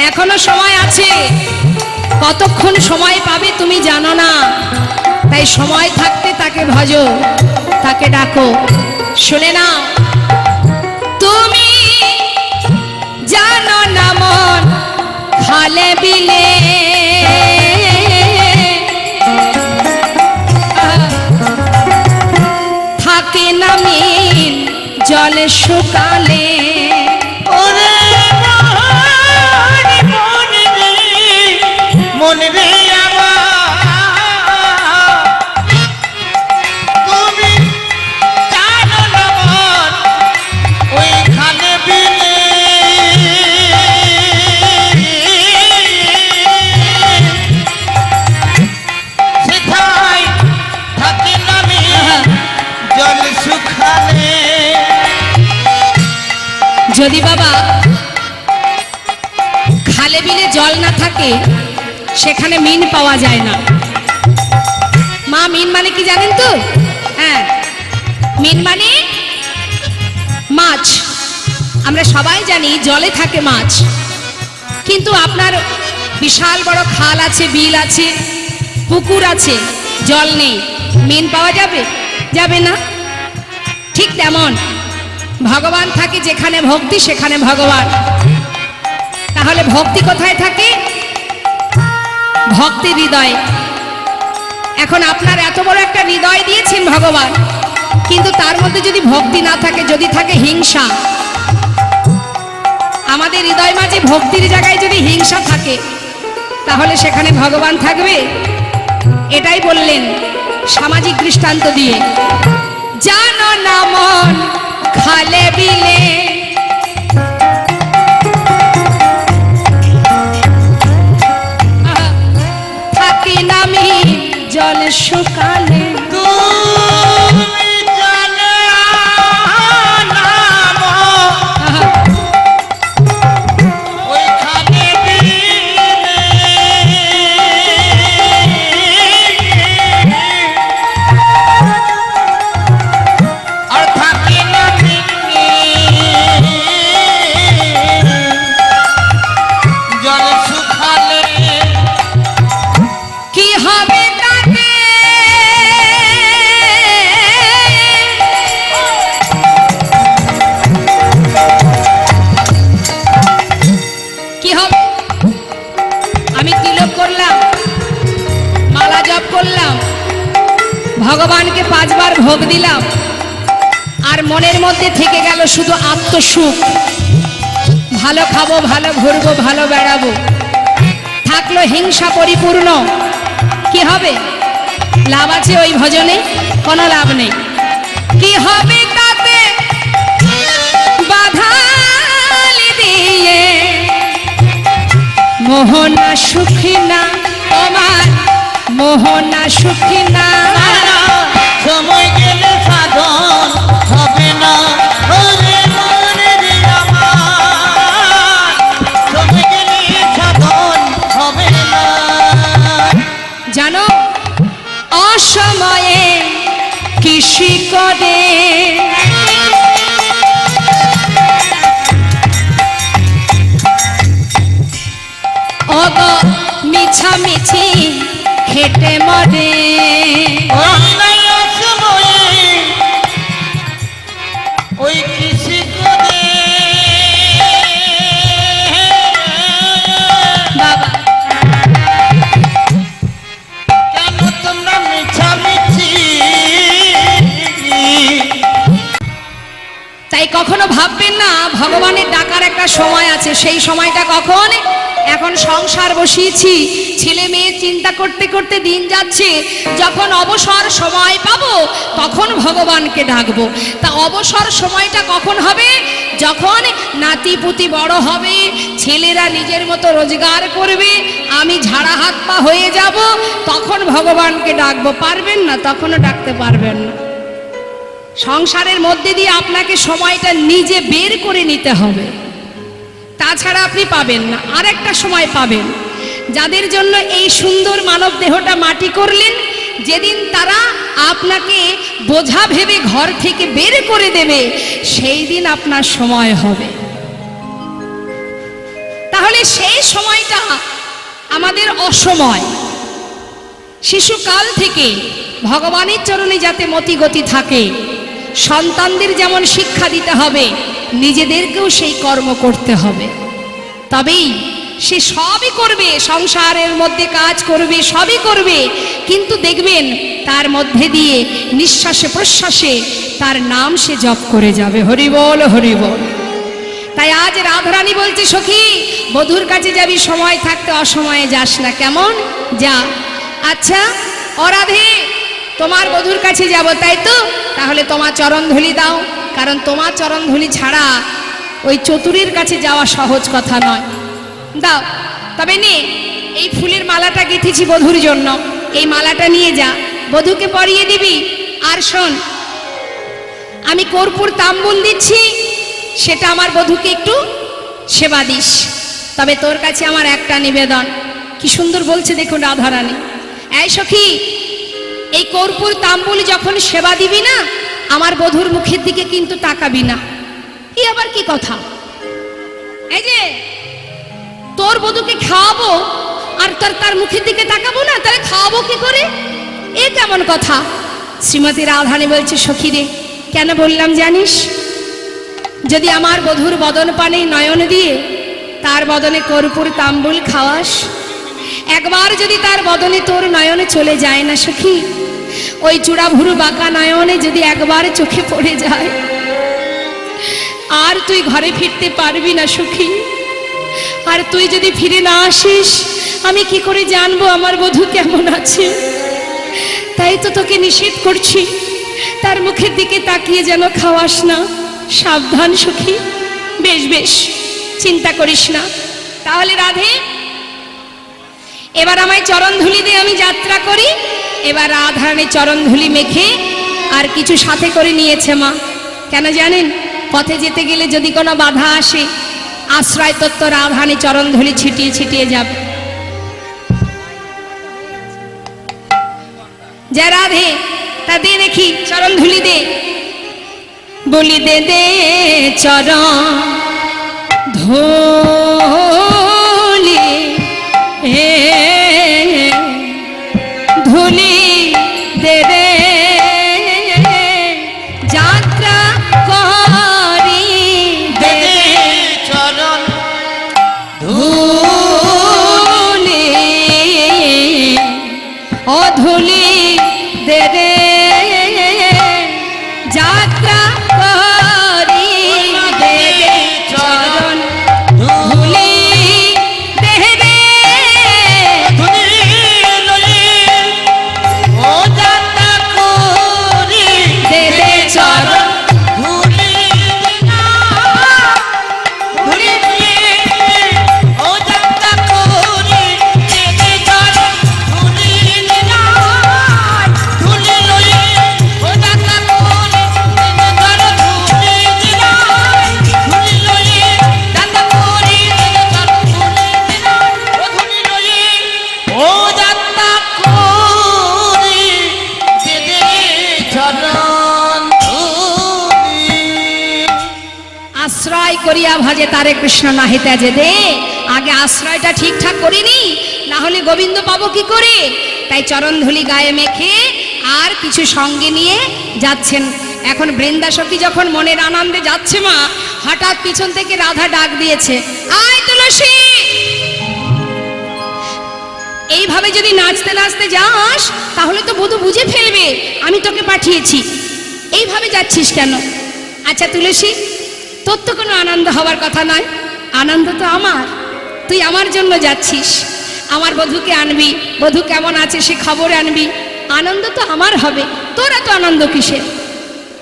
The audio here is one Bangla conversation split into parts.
এখনো সময় আছে, কতক্ষণ সময় পাবে তুমি জানো না, তাই সময় থাকতে তাকে ভজো, তাকে ডাকো। শুনে নাও, তুমি জানো না মন খালে বিলে থাকে না মিল জলে শুকালে। মন রে তুমি জানো না মন ওই খালে বিলে সেথায় থাকে না জল শুকালে। যদি বাবা খালে বিলে জল না থাকে সেখানে মিন পাওয়া যায় না। মা মিন মানে কি জানেন তো? হ্যাঁ, মিন মানে মাছ। আমরা সবাই জানি জলে থাকে মাছ, কিন্তু আপনার বিশাল বড় খাল আছে, বিল আছে, পুকুর আছে, জল নেই, মিন পাওয়া যাবে? যাবে না। ঠিক তেমন ভগবান থাকে যেখানে ভক্তি সেখানে ভগবান। তাহলে ভক্তি কোথায় থাকে? ভক্তি হৃদয়। এখন আপনার এত বড় একটা হৃদয় দিয়েছেন ভগবান, কিন্তু তার মধ্যে যদি ভক্তি না থাকে, যদি থাকে হিংসা, আমাদের হৃদয় মাঝে ভক্তির জায়গায় যদি হিংসা থাকে, তাহলে সেখানে ভগবান থাকবে? এটাই বললেন সামাজিক দৃষ্টান্ত দিয়ে, জানো না মন খালে বিলে থাকি নামি জল শুকালে। তুমি জানো না মন ওই খালে বিলে আর থাকে না জল শুকালে। কি হবে তাতে কি হবে? আমি তিলক করলাম, মালা জপ করলাম, ভগবানকে 5 বার ভোগ দিলাম, আর মনের মধ্যে থেকে গেল শুধু আত্মসুখ, ভালো খাবো, ভালো ঘুরবো, ভালো বেড়াবো, থাকলো হিংসা পরিপূর্ণ। কি হবে? লাভ আছে ওই ভজনে? কোনো লাভ নেই। কি হবে তাতে বাধালি দিয়ে মোহনা সুখী না, তোমার মোহনা সুখী না। সময় গেলে সাধন হবে না ওরে মন রে আমার, সময় গেলে সাধন হবে না। জানো অসময়ে কৃষি করে অগ মিছামিছি হেঁটে মরে। অন্যায় অসময়ে ওই কৃষি করে বাবা কেন তোমরা মিছামিছি। তাই কখনো ভাববেন না ভগবানের ডাকার একটা সময় আছে। সেই সময়টা কখন? এখন সংসার বসিয়েছি, ছেলে মেয়ে চিন্তা করতে করতে দিন যাচ্ছে, যখন অবসর সময় পাবো তখন ভগবানকে ডাকবো। তা অবসর সময়টা কখন হবে? যখন নাতি পুতি বড় হবে, ছেলেরা নিজের মতো রোজগার করবে, আমি ঝাড়া হাত পা হয়ে যাব, তখন ভগবানকে ডাকবো। পারবেন না, তখনও ডাকতে পারবেন না। সংসারের মধ্যে দিয়ে আপনাকে সময়টা নিজে বের করে নিতে হবে, তাছাড়া আপনি পাবেন না। আর একটা সময় পাবেন, যাদের জন্য এই সুন্দর মানব দেহটা মাটি করলেন, যেদিন তারা আপনাকে বোঝা ভেবে ঘর থেকে বের করে দেবে, সেই দিন আপনার সময় হবে। তাহলে সেই সময়টা আমাদের অসময়। শিশুকাল থেকে ভগবানের চরণে যাতে মতিগতি থাকে, সন্তানদের যেমন শিক্ষা দিতে হবে, নিজেদেরকেও সেই কর্ম করতে হবে। তবেই সে সবই করবে, সংসারের মধ্যে কাজ করবে, সবই করবে, কিন্তু দেখবেন তার মধ্যে দিয়ে নিঃশ্বাসে প্রশ্বাসে তার নাম সে জপ করে যাবে। হরি বল, হরি বল। তাই আজ রাধারানী বলছে, সখী বধূর কাছে যাবি, সময় থাকতে অসময়ে যাস না, কেমন? যা। আচ্ছা ও রাধে, তোমার বধূর কাছে যাব, তাই তো? তাহলে তোমার চরণধুলি দাও, কারণ তোমার চরণধুলি ছাড়া ওই চতুরীর কাছে যাওয়া সহজ কথা নয়। দাও। তবে নে, এই ফুলের মালাটা গেঁথেছি বধূর জন্য, এই মালাটা নিয়ে যা, বধূকে পরিয়ে দিবি। আর শোন, আমি কর্পূর তাম্বুল দিচ্ছি, সেটা আমার বধূকে একটু সেবা দিস। তবে তোর কাছে আমার একটা নিবেদন। কি সুন্দর বলছে দেখুন রাধারানী। এই সখী, এই কর্পূর তাম্বুল যখন সেবা দিবি না, আমার বধূর মুখের দিকে কিন্তু তাকাবি না। কি আবার কি কথা? এই যে তোর বধূকে খাওয়াবো আর তার মুখের দিকে তাকাবো না, তাহলে খাওয়াবো কি করে? এ কেমন কথা? শ্রীমতী রাধারানী বলছে, সখী রে, কেন বললাম জানিস? যদি আমার বধূর বদন পানে নয়ন দিয়ে তার বদনে কর্পূর তাম্বুল খাওয়াস, একবার যদি তার বদনে তোর নয়নে চলে যায় না সখী, ওই চূড়াভুরু বাঁকা নয়নে যদি একবার চোখে পড়ে যায়, আর তুই ঘরে ফিরতে পারবি না সখী। আর তুই যদি ফিরে না আসিস, আমি কি করে জানবো আমার বধূ কেমন আছে? তাই তো তোকে নিষেধ করছি, তার মুখের দিকে তাকিয়ে যেন খাওয়াস না। সাবধান সখী। বেশ বেশ, চিন্তা করিস না। তাহলে রাধে, এবার আমায় চরণধুলি দিয়ে আমি যাত্রা করি। এবার রাধারানী চরণধুলি মেখে আর কিছু সাথে করে নিয়েছে মা। কেন জানেন? পথে যেতে গেলে যদি কোনো বাধা আসে, আশ্রয় তত্ত্ব রাধারানী চরণধুলি ছিটিয়ে ছিটিয়ে যাবে। যা রাধে, তা দে দেখি, চরণধুলি দে। বলি দে দে চরণ ধুলি, ধুলি দে রে, যাত্রা করি দে দে চরণ ধুলি, ও ধুলি দে রে, যাত্রা করি দে দে চরণ ধুলি দে রে, ধুলি লয়ে ও যাত্রা করি দে দে চরণ ধুলি না, ধুলি লয়ে ও যাত্রা করি দে দে চরণ ধুলি না, ধুলি লয়ে ও যাত্রা করি দে দে চরণ ধুলি না, ধুলি লয়ে যাত্রা করি দে দে চরণ ধুলি না, ও ধুলি লয়ে ও যাত্রা করি দে দে চরণ ধুলি। আশ্রয় করিয়া ভাজে তারে কৃষ্ণ নাহিতে যে দে। আগে আশ্রয়টা ঠিকঠাক করিনি, না হলে গোবিন্দ পাবো কি করে? তাই চরণধুলি গায়ে মেখে আর কিছু সঙ্গে নিয়ে যাচ্ছেন। এখন বৃন্দাসখী যখন মনের আনন্দে যাচ্ছে মা, হঠাৎ পিছন থেকে রাধা ডাক দিয়েছে, আয় তুলসী। এইভাবে যদি নাচতে নাচতে যাস, তাহলে তো বধূ বুঝে ফেলবে আমি তোকে পাঠিয়েছি। এইভাবে যাচ্ছিস কেন? আচ্ছা তুলসী, তোর তো কোনো আনন্দ হওয়ার কথা নয়, আনন্দ তো আমার। তুই আমার জন্য যাচ্ছিস, আমার বধূকে আনবি, বধূ কেমন আছে সে খবর আনবি, আনন্দ তো আমার হবে, তোর এত আনন্দ কিসের?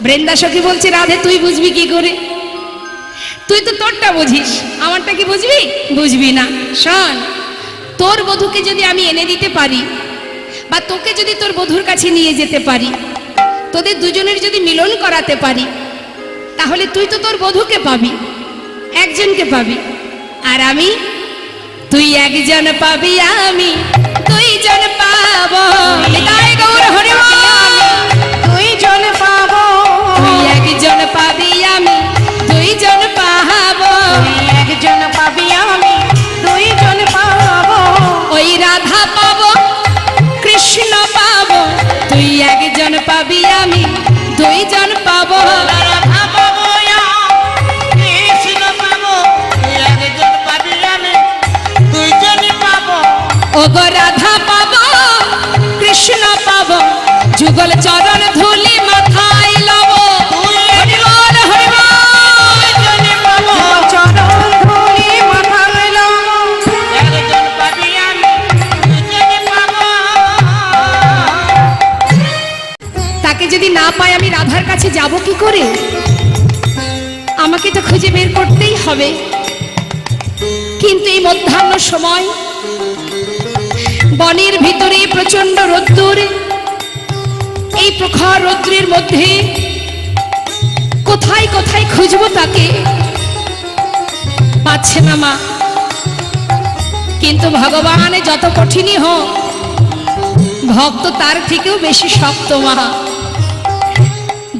বৃন্দাসখী বলছে, রাধে তুই বুঝবি কি করে? তুই তো তোরটা বুঝিস, আমারটা কি বুঝবি? বুঝবি না। শোন, তোর বধূকে যদি আমি এনে দিতে পারি, বা তোকে যদি তোর বধূর কাছে নিয়ে যেতে পারি, তোদের দুজনের যদি মিলন করাতে পারি, তাহলে তুই তো তোর বধূকে পাবি, একজনকে পাবি। আর আমি, তুই একজন পাবি, আমি দুইজন পাবো। নিতাই গৌর হরি বল। দুইজন পাবো, তুই একজন পাবি, আমি দুইজন পাবো। একজন পাবি আমি তুই একজন পাবি আমি দুইজন পাবো। রাধা পাবো কৃষ্ণ পাবো, একজন পাবি আমি দুইজনই পাবো। ওগো রাধা পাবো কৃষ্ণ পাবো, যুগল চরণ ধুলি মাথায় লব। হরি বল হরি বল। দুইজনই পাবো, চরণ ধুলি মাথায় লব। একজন পাবি আমি দুইজনই পাবো। তাকে যদি না পাই আমি রাধার কাছে যাব কি করে? আমাকে তো খুঁজে বের করতেই হবে। কিন্তু এই মধ্যাহ্ন সময় বনের ভিতরে প্রচন্ড রোদ্দুর, এই প্রখর রৌদ্রের মধ্যে কোথায় কোথায় খুঁজবো তাকে, পাচ্ছে না মা। কিন্তু ভগবান যত কঠিনই হোক, ভক্ত তার থেকেও বেশি শক্ত মা।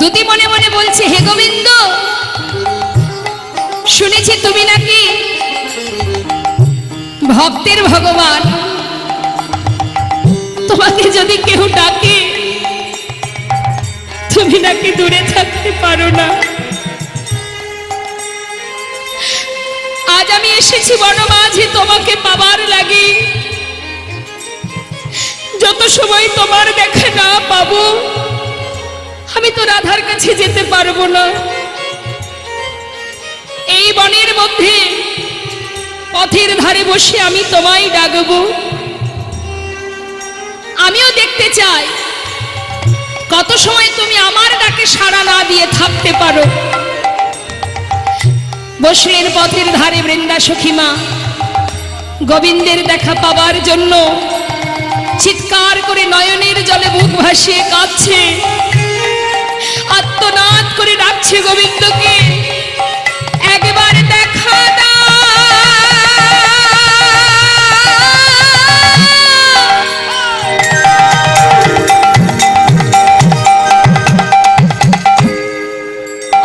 দুটি মনে মনে বলছে, হে গোবিন্দ, শুনেছি তুমি নাকি ভক্তের ভগবান, তোমাকে যদি কেউ ডাকে তুমি নাকি দূরে থাকতে পারো না। আজ আমি এসেছি বনমাঝে তোমাকে পাবার লাগি। যত সময় তোমার দেখা না পাবো আমি তো রাধার কাছে যেতে পারবো না। এই বনের মধ্যে পথের ধারে বসে আমি তোমায় ডাকবো। আমিও দেখতে চাই কত সময় তুমি আমার ডাকে সাড়া না দিয়ে থাকতে পারো। বসলেন পথের ধারে বৃন্দা সখী মা, গোবিন্দের দেখা পাবার জন্য চিৎকার করে নয়নের জলে বুক ভাসিয়ে কাঁদছে, আত্মনাদ করে ডাকছে গোবিন্দকে, একবার দেখা দাও।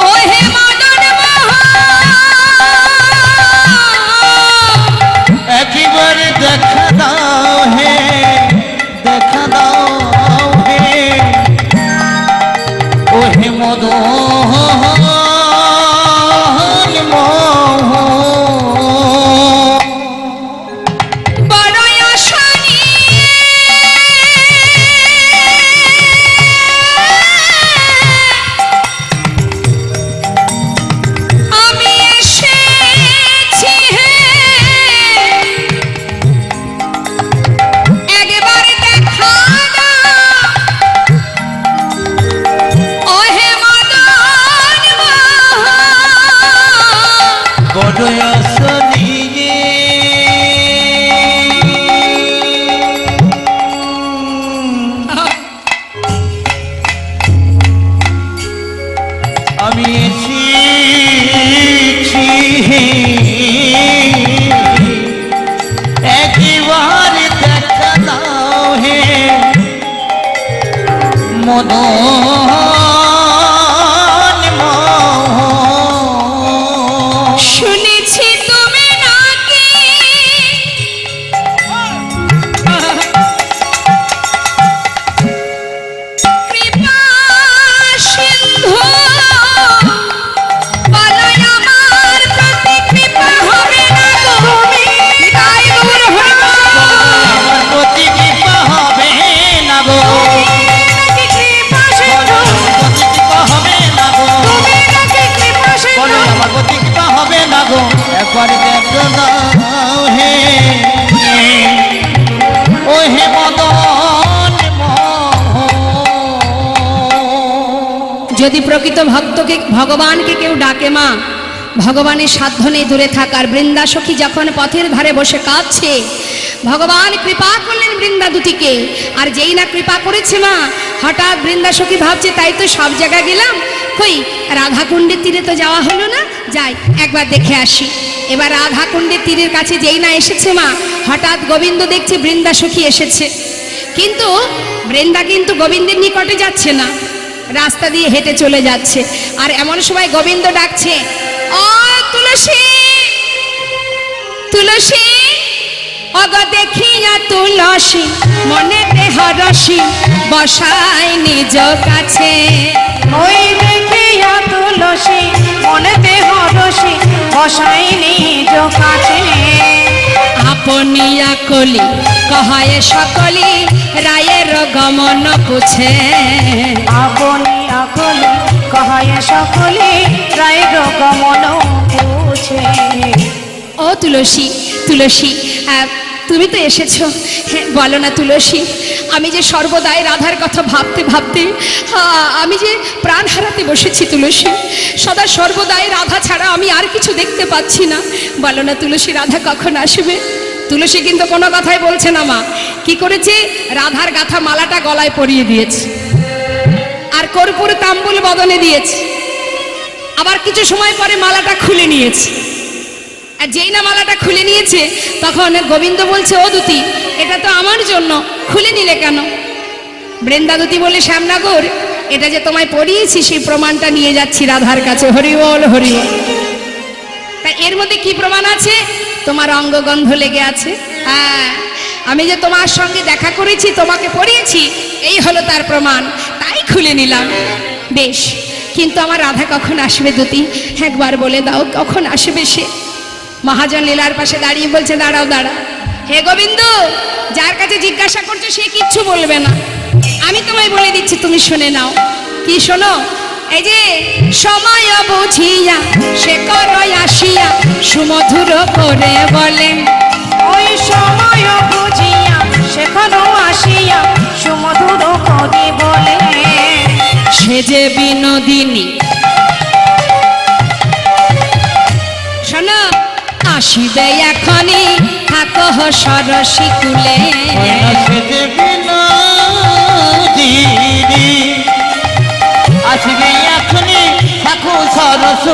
ও হে মদন একবার দেখা দাও হে, দেখা দাও হে, ও হে মদন বড়ই আশা নিয়ে আমি এসেছি হে, একবার দেখা দাও। ও হে মদন বড় আশা নিয়ে আমি এসেছি, একবার দেখা দাও হে মদন মোহন। শুনেছি তুমি নাকি কৃপা সিন্ধু, বলো আমার প্রতি কৃপা হবে না গো। তাই গৌর হরি বল। আমার প্রতি কৃপা হবে না গো, নাকি কৃপা সিন্ধু, প্রতি কৃপা হবে না গো, তুমি নাকি কৃপা বলো সিন্ধু। আমার প্রতি কৃপা হবে না গো, একবার দেখা দাও হে, ও হে মদন মোহন। যদি প্রকৃত ভক্তকে ভগবানকে কেউ ডাকে মা, ভগবানের সাধ্য নেই দূরে থাকার। বৃন্দা সখী যখন পথের ধারে বসে কাঁদছে, ভগবান কৃপা করলেন বৃন্দা দুটিকে। আর যেই না কৃপা করেছে মা, হঠাৎ বৃন্দা সখী ভাবছে তাই তো সব জায়গায় গেলাম, কই রাধাকুণ্ডের তীরে তো যাওয়া হলো না, যাই একবার দেখে আসি। এবার রাধাকুণ্ডের তীরের কাছে যেই না এসেছে মা, হঠাৎ গোবিন্দ দেখছে বৃন্দা সখী এসেছে। কিন্তু বৃন্দা কিন্তু গোবিন্দের নিকটে যাচ্ছে না, রাস্তা দিয়ে হেঁটে চলে যাচ্ছে। আর এমন সময় গোবিন্দ ডাকছে, ও তুলসী, তুলসী, ও অগ দেখিয়া তুলসী মনে হরসি বসাই নিজ কাছে। ওই দেখিয়া তুলসী মনেতে হরসি বসাই নিজ কাছে। আপনিয়া কলি কহায়ে সকলি রায়ের গমন পুছে। আপনি আকলে কহায় সকলে রায়ের গমন পুছে। ও তুলসী, তুলসী তুমি তো এসেছো, হ্যাঁ বলো না তুলসী, আমি যে সর্বদাই রাধার কথা ভাবতে ভাবতে আমি যে প্রাণ হারাতে বসেছি তুলসী। সদা সর্বদাই রাধা ছাড়া আমি আর কিছু দেখতে পাচ্ছি না। বলো না তুলসী, রাধা কখন আসবে? তুলসী কিন্তু কোনো কথাই বলছে না মা। কি করেছে? রাধার গাথা মালাটা গলায় পরিয়ে দিয়েছে আর কর্পূর তাম্বুল বদনে দিয়েছে। আবার কিছু সময় পরে মালাটা খুলে নিয়েছে। আর যেই না মালাটা খুলে নিয়েছে তখন গোবিন্দ বলছে, ও দুতি, এটা তো আমার জন্য, খুলে নিলে কেন? বৃন্দা দুতি বলে, শ্যামনগর, এটা যে তোমায় পরিয়েছি সেই প্রমাণটা নিয়ে যাচ্ছি রাধার কাছে। হরি বল, হরি বল। তা এর মধ্যে কি প্রমাণ আছে? তোমার অঙ্গগন্ধ লেগে আছে। হ্যাঁ, আমি যে তোমার সঙ্গে দেখা করেছি, তোমাকে পরিয়েছি, এই হলো তার প্রমাণ, তাই খুলে নিলাম। বেশ, কিন্তু আমার রাধা কখন আসবে দুতি? একবার বলে দাও, কখন আসবে সে? মহাজন লীলার পাশে দাঁড়িয়ে বলছে, দাঁড়াও দাঁড়াও, হে গোবিন্দ, যার কাছে জিজ্ঞাসা করছো সে কিচ্ছু বলবে না, আমি তোমায় বলে দিচ্ছি, তুমি শুনে নাও। কি শোনো? এই যে সময় বুঝিয়া সে করয় আসিয়া সুমধুর করে বলেন। ওই সময় বুঝিয়া সেখানে আসিয়া সুমধুর করে বলে। সে যে বিনোদিনী, শোনো, আসিবে এখনই, থাকো সরসী কুলে। আসবে এখনই, থাকো সরস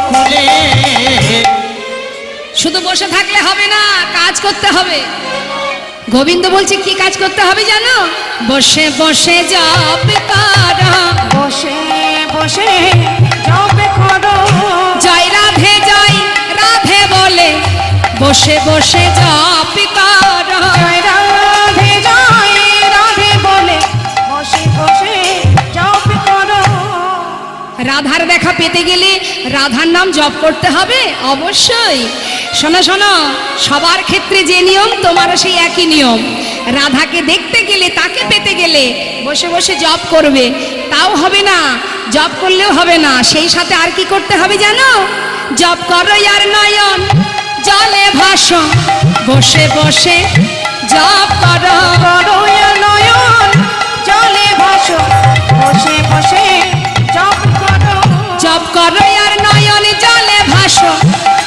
কুলে। শুধু বসে থাকলে হবে না, কাজ করতে হবে। গোবিন্দ বলছে কি কাজ করতে হবে জানো? বসে বসে জপ কর, বসে বসে জপ করো। জয় রাধে, জয় রাধে বলে বসে বসে জপ কর। জয় রাধে, জয় রাধে বলে বসে বসে জপ করো। রাধার দেখা পেতে গেলে রাধার নাম জপ করতে হবে অবশ্যই। শোনো শোনো, সবার ক্ষেত্রে যে নিয়ম, তোমারও সেই একই নিয়ম। রাধাকে দেখতে গেলে, তাকে পেতে গেলে বসে বসে জপ করবে, তাও হবে না, জপ করলেও হবে না, সেই সাথে আর কি করতে হবে জানো? জপ করো আর নয়ন জলে ভাসো, বসে বসে জপ করো। করো নয়ন জলে ভাসো, বসে বসে জপ করো। জপ করো আর নয়ন জলে ভাসো,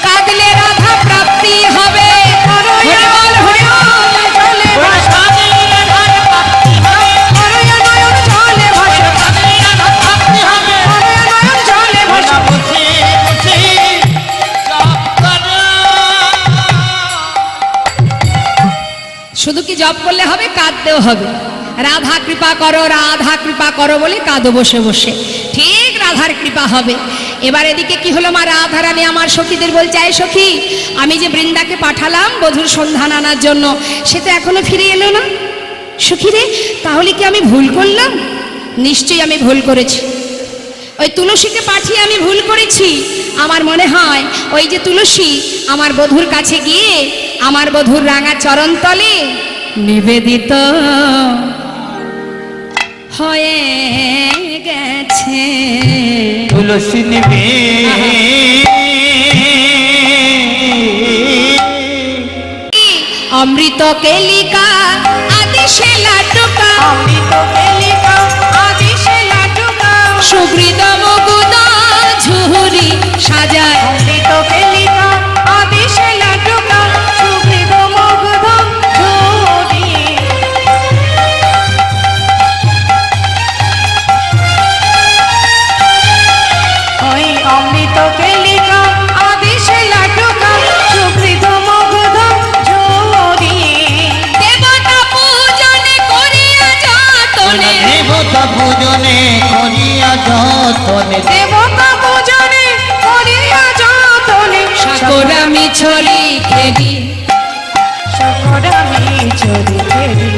কাঁদলে রাধা প্রাপ্তি হবে। হরি বল, হরি বল। জলে ভাসো, করো নয়ন জলে ভাসো, করো নয়ন জলে ভাসো। বসে বসে জপ করো। শুধু কি জপ করলে হবে? কাঁদতেও হবে। রাধা কৃপা করো, রাধা কৃপা করো বলে কাঁদো বসে বসে, ঠিক রাধার কৃপা হবে। এবার এদিকে কি হলো? মা রাধারানী আমার সখীদের বলছে, এই সখী, আমি যে বৃন্দাকে পাঠালাম বধুর সন্ধান আনার জন্য, সে তো এখনো ফিরে এলো না। সখী রে, তাহলে কি আমি ভুল করলাম? নিশ্চয়ই আমি ভুল করেছি। ওই তুলসীকে পাঠিয়ে আমি ভুল করেছি। আমার মনে হয় ওই যে তুলসী আমার বধুর কাছে গিয়ে আমার বধুর রাঙা চরণ তলে নিবেদিত হয়ে গেছে। তুলসী নিবে অমৃত কেলিকা আদেশে লাটুকা, অমৃত কেলিকা আদেশে লাটুকা। সুহৃদ মুগুদ ঝুরি সাজায়। অমৃত কেলিকা আদেশে লাটুকা, সুহৃদ মুগ্ধ ঝুরি। ওই অমৃত কেলিকা আদেশে লাটুকা, সুহৃদ মুগ্ধ ঝুরি। দেবতা পূজনে করিয়া যতনে, দেবতা পূজনে করিয়া যতনে। দেবতা পূজনে করিয়া যতনে। সাগর আমি ছড়ি খেদি। সকল সকল আমি চলি ফেরি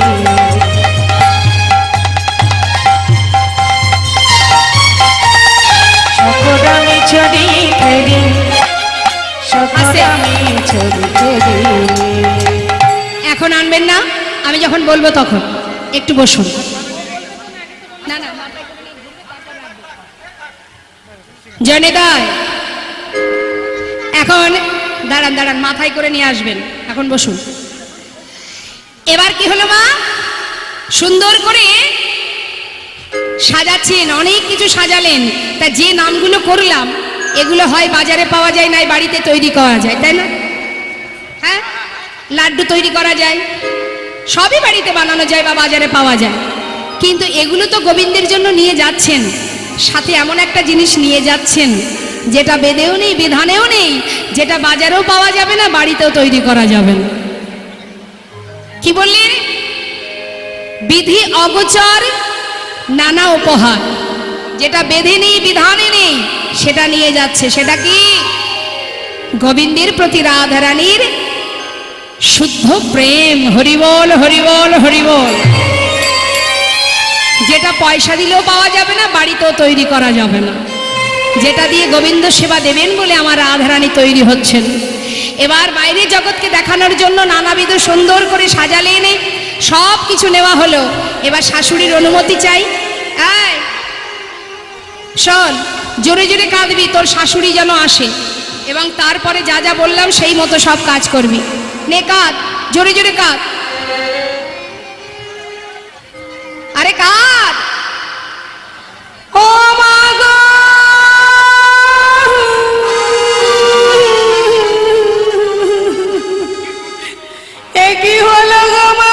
সকল আমি চলি ফেরি সকল আমি চলি ফেরি। এখন আনবেন না, আমি যখন বলবো তখন একটু বসুন। না না, জয়নিতাই এখন দাঁড়ান দাঁড়ান, মাথায় করে নিয়ে আসবেন, এখন বসুন। এবার কি হলো মা, সুন্দর করে সাজাচ্ছেন, অনেক কিছু সাজালেন, তা যে নামগুলো করলাম এগুলো হয় বাজারে পাওয়া যায়, নাই বাড়িতে তৈরি করা যায়, তাই না? হ্যাঁ, লাড্ডু তৈরি করা যায়, সবই বাড়িতে বানানো যায় বা বাজারে পাওয়া যায়, কিন্তু এগুলো তো গোবিন্দের জন্য নিয়ে যাচ্ছেন, সাথে এমন একটা জিনিস নিয়ে যাচ্ছেন যেটা বেদেও নেই, বিধানেও নেই, যেটা বাজারেও পাওয়া যাবে না, বাড়িতেও তৈরি করা যাবে না। কি বললেন? বিধি অগোচর নানা উপহার, যেটা বেধে নেই, বিধানে নেই, সেটা নিয়ে যাচ্ছে। সেটা কি? গোবিন্দের প্রতি রাধারানীর শুদ্ধ প্রেম। হরিবল হরিবল হরিবল। যেটা পয়সা দিলেও পাওয়া যাবে না, বাড়িতেও তৈরি করা যাবে না, যেটা দিয়ে গোবিন্দ সেবা দেবেন বলে আমার রাধারানী তৈরি হচ্ছেন। এবার বাইরে জগৎকে দেখানোর জন্য নানাবিধ সুন্দর করে সাজালেন, সব কিছু নেওয়া হলো। এবার শাশুড়ির অনুমতি চাই। এই শোন, জোরে জোরে কাঁদবি, তোর শাশুড়ি যেন আসে, এবং তারপরে যা যা বললাম সেই মতো সব কাজ করবি। নে কাঁদ, জোরে জোরে কাঁদ, আরে কাঁদ। ও মা গো, এ কি হলো গো মা?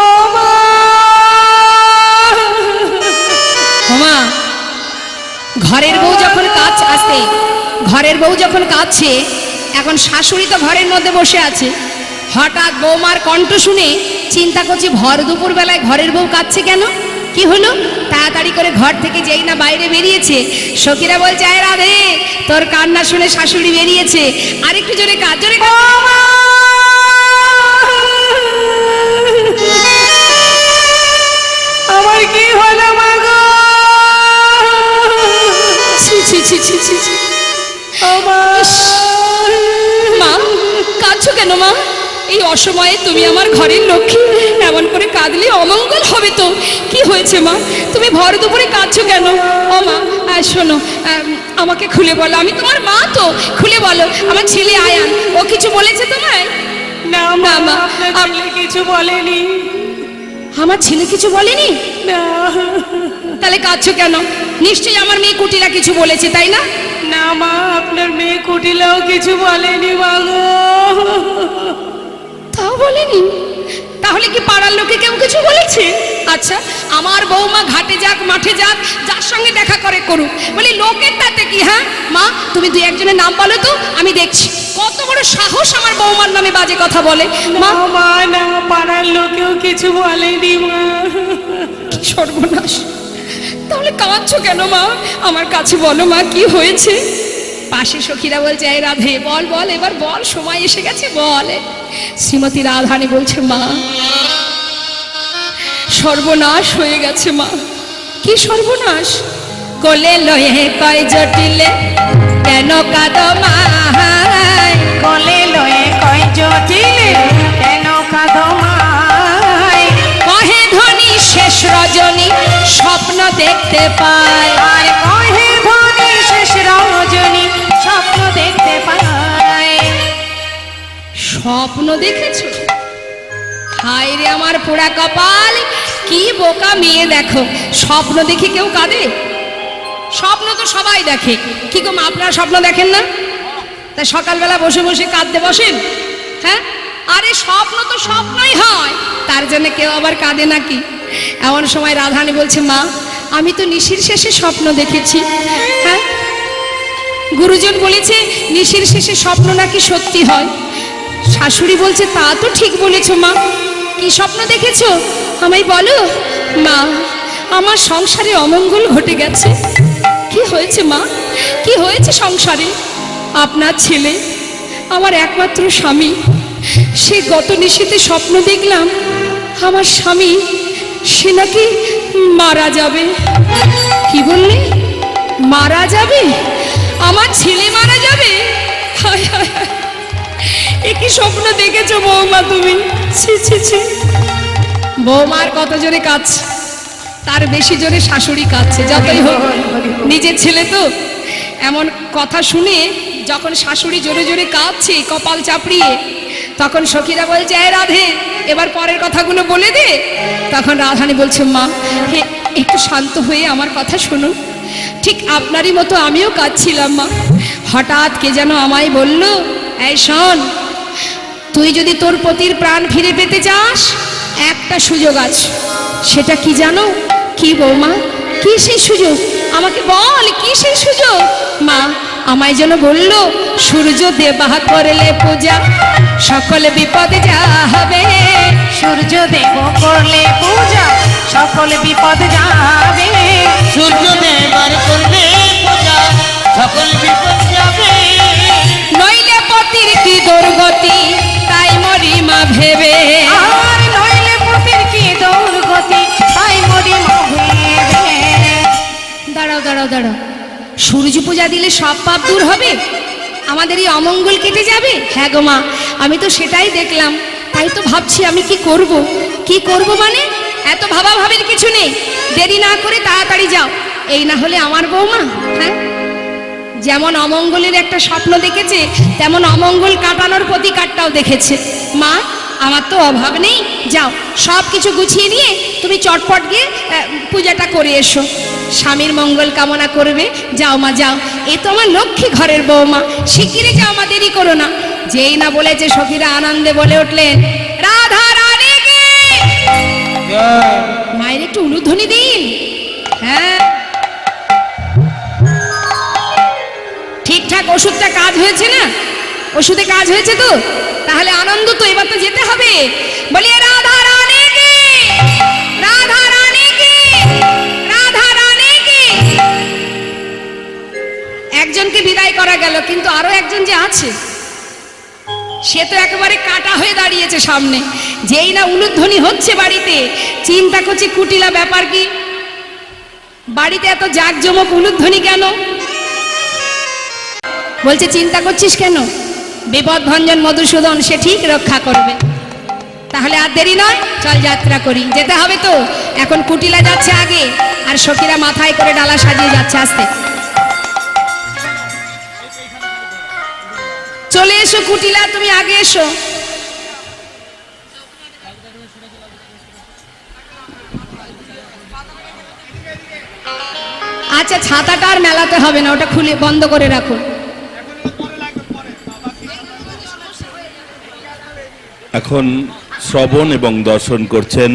ও মা, ওমা, ঘরের বউ যখন ঘরের বউ যখন কাঁদছে, এখন শাশুড়ি তো ঘরের মধ্যে বসে আছে, হঠাৎ বৌমার কণ্ঠ শুনে চিন্তা করছে ভর দুপুর বেলায় ঘরের বউ কাঁদছে কেন, কি হলো? তাড়াতাড়ি করে ঘর থেকে যেই না বাইরে বেরিয়েছে, সখীরা বলছে আয় রাধে, তোর কান্না শুনে শাশুড়ি বেরিয়েছে, আর একটু জোরে কাঁদ, জোরে কাঁদ। আমার কি হলো মা গো? ছি ছি ছি ছি ছি ছি। মা, কাঁদছো কেন মা? এই অসময়ে তুমি আমার ঘরের লক্ষ্মী, এমন করে কাঁদলে অমঙ্গল হবে তো। কি হয়েছে মা, তুমি ভর দুপুরে কাঁদছো কেন? ও মা, শোনো, আমাকে খুলে বলো, আমি তোমার মা তো, খুলে বলো। আমার ছেলে আয়ান, ও কিছু বলেছে তোমায়? না না মা, আপনার ছেলে কিছু বলেনি। আমার ছেলে কিছু বলেনি? না তাহলে কাঁদছো কেন? নিশ্চয়ই আমার মেয়ে কুটিলা কিছু বলেছে, তাই না? না মা, আপনার মেয়ে কুটিলাও কিছু বলেনি মা গো। তাও বলেনি? তাহলে কি পাড়ার লোকে কেউ কিছু বলেছে? আচ্ছা, আমার বৌমা ঘাটে যাক, মাঠে যাক, যার সঙ্গে দেখা করে করুক, বলি লোকের তাতে কি? হ্যাঁ মা, তুমি দুই একজনের নাম বলো তো, আমি দেখছি কত বড় সাহস আমার বৌমার নামে বাজে কথা বলে। মা, মা না, পাড়ার লোকেও কিছু বলেনি মা। কি সর্বনাশ! তাহলে কাঁদছো কেন মা? আমার কাছে বলো মা, কি হয়েছে? পাশে সখীরা বলছে এই রাধে, বল বল, এবার বল, সময় এসে গেছে, বল। শ্রীমতী রাধানী বলছে মা, সর্বনাশ হয়ে গেছে মা। কি সর্বনাশ? কোলে লয়ে কয় জটিলে কেন কাঁদো মা? কোলে লয়ে কয় জটিলে কেন কাঁদো মা? কহে ধনী শেষ রজনী স্বপ্ন দেখতে পায়, আর কহে ধনী শেষ রজনী স্বপ্ন দেখতে পায়। স্বপ্ন দেখেছো? হায় রে আমার পোড়া কপাল, কি বোকা মেয়ে দেখো, স্বপ্ন দেখে কেউ কাঁদে? স্বপ্ন তো সবাই দেখে। কি গো মা, আপনারা স্বপ্ন দেখেন না? তা সকালবেলা বসে বসে কাঁদতে বসেন? হ্যাঁ, আরে স্বপ্ন তো স্বপ্নই হয়, তার জন্য কেউ আবার কাঁদে নাকি? এমন সময় রাধানী বলছে মা, আমি তো নিশির শেষে স্বপ্ন দেখেছি। হ্যাঁ, গুরুজন বলেছে নিশির শেষে স্বপ্ন নাকি সত্যি হয়। শাশুড়ি বলছে তা তো ঠিক বলেছো মা, কি স্বপ্ন দেখেছো আমায় বলো? মা, আমার সংসারে অমঙ্গল ঘটে গেছে। কি হয়েছে মা? কি হয়েছে সংসারে? আপনার ছেলে, আমার একমাত্র স্বামী, সে গত নিশীথে স্বপ্ন দেখলাম আমার স্বামী সে নাকি মারা যাবে। কি বললে? মারা যাবে? আমার ছেলে মারা যাবে? হায় হায় হায়, এ কি স্বপ্ন দেখেছো বৌমা তুমি? ছি ছি ছি। বৌমার কত জোরে কাঁদছে, তার বেশি জোরে শাশুড়ি কাঁদছে। যতই হোক নিজের ছেলে তো। এমন কথা শুনে যখন শাশুড়ি জোরে জোরে কাঁদছে কপাল চাপড়িয়ে, তখন সখীরা বলছে, এ রাধে, এবার পরের কথাগুলো বলে দে। তখন রাধানী বলছে, মা হে, একটু শান্ত হয়ে আমার কথা শুনুন। ঠিক আপনারই মতো আমিও কাঁদছিলাম মা। হঠাৎ কে যেন আমায় বলল, এই শোন, তুই যদি তোর পতির প্রাণ ফিরে পেতে চাস, একটা সুযোগ আছে। সেটা কি জানো? কি বৌমা? কি সেই সুযোগ? আমাকে বল, কি সেই সুযোগ? মা আমায় যেন বলল, সূর্য দেবা করলে পূজা সকল বিপদ যাবে। সূর্য দেব করলে পূজা সকল বিপদ যাবে। সূর্য দেবার করলে পূজা সকল বিপদ যাবে। নইলে পতির কি দুর্গতি, তাই মরি মা ভেবে। আর নইলে পতির কি দুর্গতি, তাই মরি মা ভেবে। দাঁড়াও দাঁড়াও দাঁড়াও, সূর্য পূজা দিলে সব পাপ দূর হবে, আমাদের এই অমঙ্গল কেটে যাবে? হ্যাঁ গো মা, আমি তো সেটাই দেখলাম, তাই তো ভাবছি আমি কি করব। কি করব মানে? এত ভাবাভাবির কিছু নেই, দেরি না করে তাড়াতাড়ি যাও। এই না হলে আমার বৌমা, হ্যাঁ, যেমন অমঙ্গলের একটা স্বপ্ন দেখেছে, তেমন অমঙ্গল কাটানোর প্রতিকারটাও দেখেছে। মা আমার তো অভাব নেই, যাও সব কিছু গুছিয়ে নিয়ে তুমি চটপট গিয়ে পূজাটা করে এসো, স্বামীর মঙ্গল কামনা করবে। যাও মা যাও, এ তো আমার লক্ষ্মী ঘরের বৌমা, শিগগিরই যাও মা, দেরি করো না। যেই না বলেছে সখীরা আনন্দে বলে উঠলেন, রাধা রানী কি। মায়ের একটু উলুধ্বনি দিন। হ্যাঁ, ঠিকঠাক ওষুধটা কাজ হয়েছে না? ওষুধে কাজ হয়েছে তো? তাহলে আনন্দ তো, এবার তো যেতে হবে। বলিয়ে রাধা রানী কি, রাধা রানী কি, রাধা রানী কি। একজনকে বিদায় করা গেল, কিন্তু আরো একজন যে আছে সে তো একেবারে কাটা হয়ে দাঁড়িয়েছে সামনে। যেই না উলুধ্বনি হচ্ছে বাড়িতে, চিন্তা করছে কুটিলা ব্যাপার কি, বাড়িতে এত জাঁকজমক উলুধ্বনি কেন? বলছে, চিন্তা করছিস কেন? বিপদ ভঞ্জন মধুসূদন সে ঠিক রক্ষা করবে। তাহলে আর দেরি নয়, চল যাত্রা করি। যেতে হবে তো। এখন কুটিলা যাচ্ছে আগে, আর সখীরা মাথায় করে ডালা সাজিয়ে যাচ্ছে আস্তে। চলে এসো কুটিলা, তুমি আগে এসো। আচ্ছা, ছাতাটা আর মেলাতে হবে না, ওটা খুলে বন্ধ করে রাখো। এখন শ্রবণ এবং দর্শন করছেন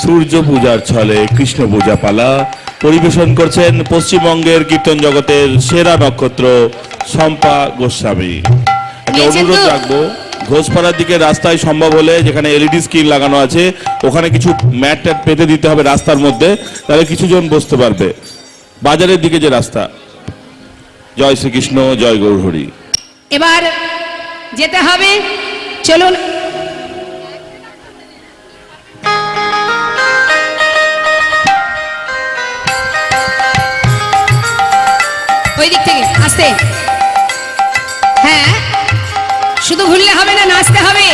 সূর্য পূজার ছলে কৃষ্ণ পূজা পালা। পরিবেশন করছেন পশ্চিমবঙ্গের কীর্তন জগতের সেরা নক্ষত্র শম্পা গোস্বামী। একটা অনুরোধ রাখবো, ঘোষপাড়ার দিকে রাস্তায় সম্ভব হলে, যেখানে এলইডি স্ক্রিন লাগানো আছে, ওখানে কিছু ম্যাট ট্যাট পেতে দিতে হবে রাস্তার মধ্যে, তাহলে কিছুজন বসতে পারবে। বাজারের দিকে যে রাস্তা। জয় শ্রীকৃষ্ণ, জয় গৌরহরি। এবার যেতে হবে, চলুন। ওই দিক থেকে আস্তে। হ্যাঁ, শুধু ঘুরলে হবে না, নাচতে হবে।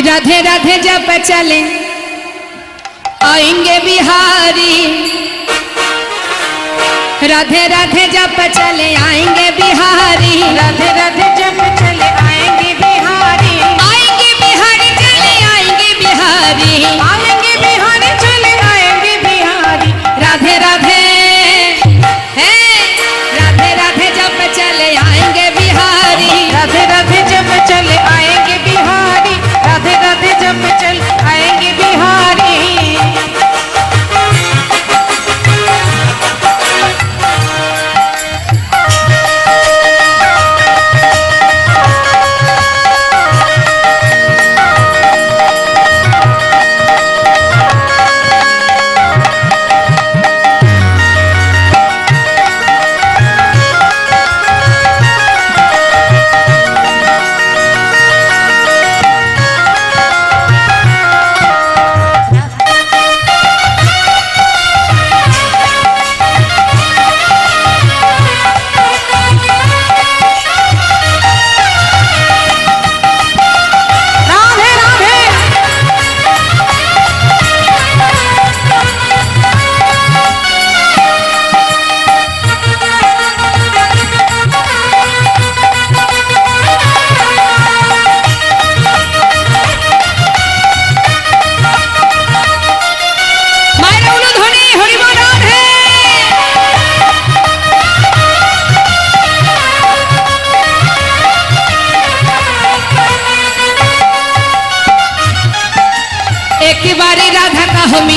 राधे राधे जब चले आएंगे बिहारी, राधे राधे जब चले आएंगे बिहारी, राधे राधे जब चले आएंगे बिहारी, आएंगे बिहारी चले आएंगे बिहारी, आएंगे बिहारी चले आएंगे बिहारी। राधे राधे है, राधे राधे जब चले आएंगे बिहारी, राधे राधे जब चले आएंगे बिहारी, राधे राधे जब चले आएंगे बिहारी।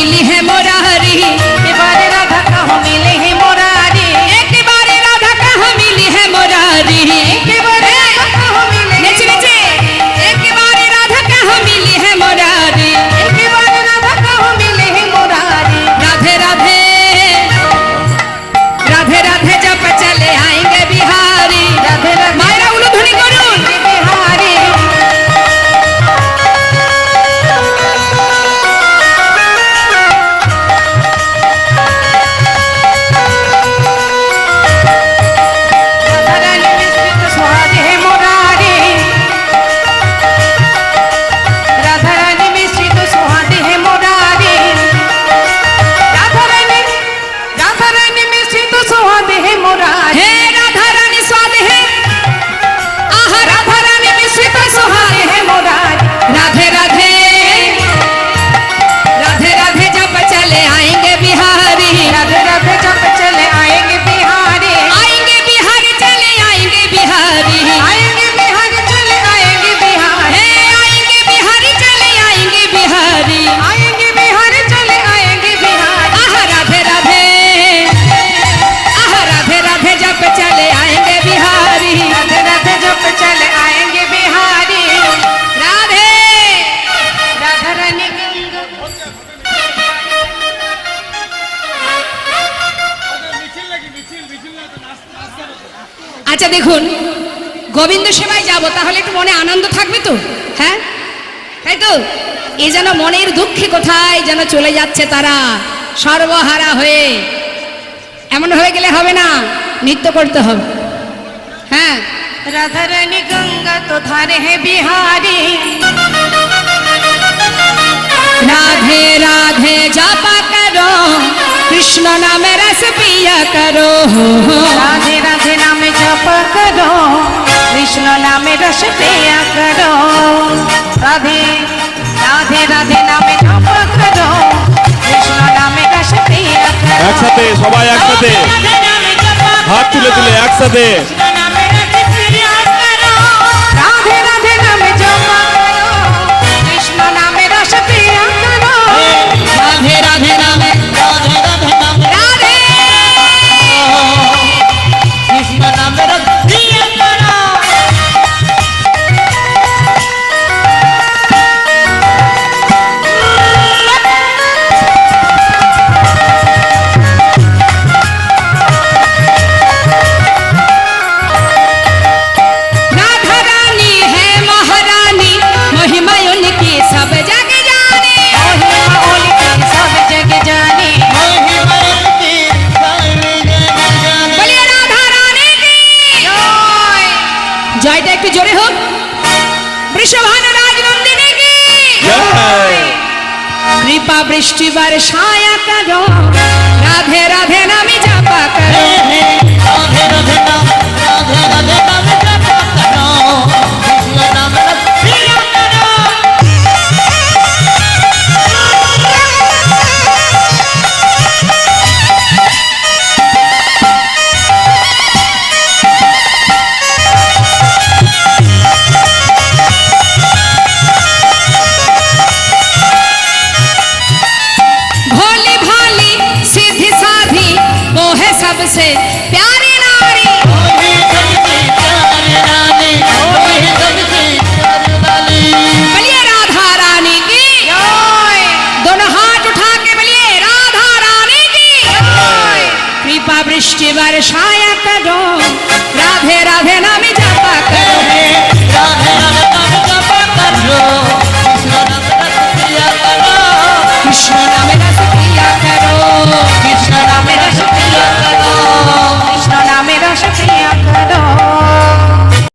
मिली है मुरारी, এবারে রাধা কাহো মিলে হে মুরারি, एक बार राधा कहाँ मिली है मुरारी, একেবারে রাধা কাহো মিলে হে नेचे नेचे, एक बार राधा कहाँ मिली है मुरारी, একেবারে রাধা কাহো মিলে হে মুরারি। राधे राधे राधे राधे जब चले आएंगे बिहारी, রাধে রাধে मायरा उलूध्वनि करुन, বিহারি, রাধারানী মিশ্রিত সোহাগে হে মুরারি, রাধারানী মিশ্রিত সোহাগে হে মুরারি, রাধারানী মিশ্রিত সোহাগে হে মুরারি। हे राधा रानी स्वाद है, आहा राधा रानी मिश्रित सुहाग है मुरारी, राधे राधे राधे राधे जब चले आएंगे बिहारी, राधे राधे जब चले आएंगे बिहारी, आएंगे बिहारी चले आएंगे बिहारी, आएंगे बिहारी चले आएंगे बिहारी, हे आएंगे बिहारी चले आएंगे बिहारी, आएंगे बिहारी चले आएंगे बिहारी। आहा राधे राधे जब चले आएंगे बिहारी, राधे राधे जब चले आएंगे बिहारी, राधे राधा रानी गंगा আচ্ছা দেখুন, গোবিন্দ সেবায় যাব তাহলে একটু মনে আনন্দ থাকবে তো, হ্যাঁ তাই তো? এ যেন মনের দুঃখে কোথায় যেন চলে যাচ্ছে তারা সর্বহারা হয়ে, এমন হয়ে গেলে হবে না, নৃত্য করতে হবে। হ্যাঁ राधा रानी गंगा तो धारे है बिहारी, राधे राधे जापा करो, कृष्ण नाम रस पिया करो, राधे राधे नाम जप करो, कृष्ण नाम रस पिया करो, राधे राधे राधे नाम जप करो, कृष्ण नाम रस पिया करो, একসাথে সবাই একসাথে राधे नाम जप হাত তুলে তুলে একসাথে राधे राधे नाम जप करो, कृष्ण नाम रस पिया करो, राधे राधे नाम রাধে রাধে নাম राधे কৃষ্ণ নামের প্রিয় করো। राधा रानी है महारानी, महिमा उनकी सब जग जाने, महिमा उनकी सब जग जाने, মহিমায়তি সারি জগৎ জানে। बोलिए राधा रानी की जय। জয়টা একটু জোরে হোক, বৃষভান রাজনন্দিনী की জয়। कृपा वृष्टि बरसाया करो, राधे राधे नामी जपा करो, রাধে রাধে নাম রাধে রাধে নাম জপ করো, কৃষ্ণ নামের প্রিয় করো। भोली भाली सीधी साधी वो है सबसे प्यारी नारी, ওহি সবসে প্যারে রানী, ওহি সবসে প্যারে রানী। बोलिए राधा रानी की जय। दोनों हाथ उठा के बोलिए राधा रानी की जय। कृपा वृष्टि वर्षा